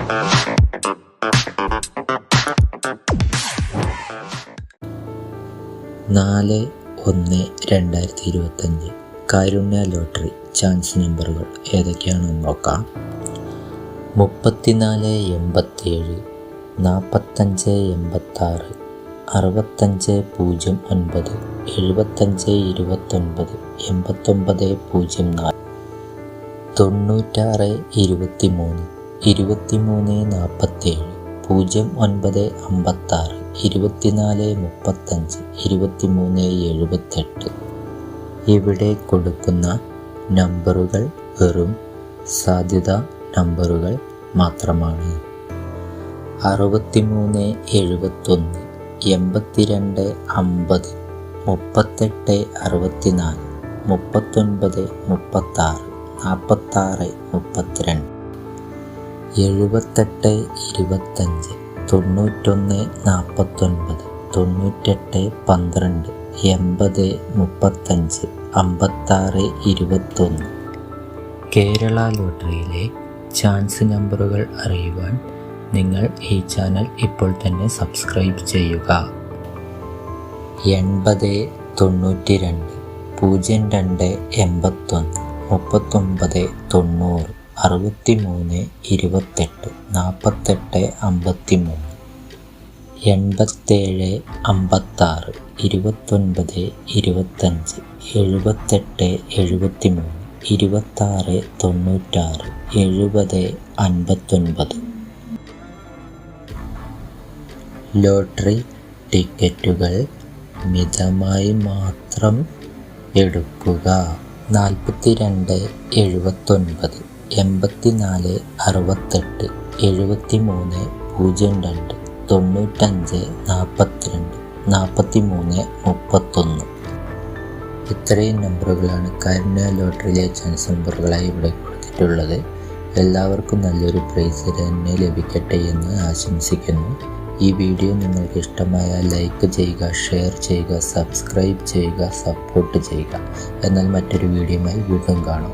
(4-1-2025) കാരുണ്യ lottery chance നമ്പറുകൾ ഏതൊക്കെയാണെന്ന് നോക്കാം. 3487, 4586, 6509, 7529, 8904, 9623, 2347, 0956, 2435, 2378. ഇവിടെ കൊടുക്കുന്ന നമ്പറുകൾ വെറും സാധ്യതാ നമ്പറുകൾ മാത്രമാണ്. 6371, 8250, 3864, 3936, 4632, 7825, 9149, 9812, 8035, 5621. കേരള ലോട്ടറിയിലെ ചാൻസ് നമ്പറുകൾ അറിയുവാൻ നിങ്ങൾ ഈ ചാനൽ ഇപ്പോൾ തന്നെ സബ്സ്ക്രൈബ് ചെയ്യുക. 8092, 0281, 3990, 6328, 4853, 8756, 2925, 7873, 2696, 7059. ലോട്ടറി ടിക്കറ്റുകൾ മിതമായി മാത്രം എടുക്കുക. 4279, 8468, 7302, 9542, 4331. ഇത്രയും നമ്പറുകളാണ് കാരുണ്യ ലോട്ടറിയിലെ ചാൻസ് നമ്പറുകളായി ഇവിടെ കൊടുത്തിട്ടുള്ളത്. എല്ലാവർക്കും നല്ലൊരു പ്രൈസ് തന്നെ ലഭിക്കട്ടെ എന്ന് ആശംസിക്കുന്നു. ഈ വീഡിയോ നിങ്ങൾക്ക് ഇഷ്ടമായാൽ ലൈക്ക് ചെയ്യുക, ഷെയർ ചെയ്യുക, സബ്സ്ക്രൈബ് ചെയ്യുക, സപ്പോർട്ട് ചെയ്യുക. എന്നാൽ മറ്റൊരു വീഡിയോയുമായി വീണ്ടും കാണാം.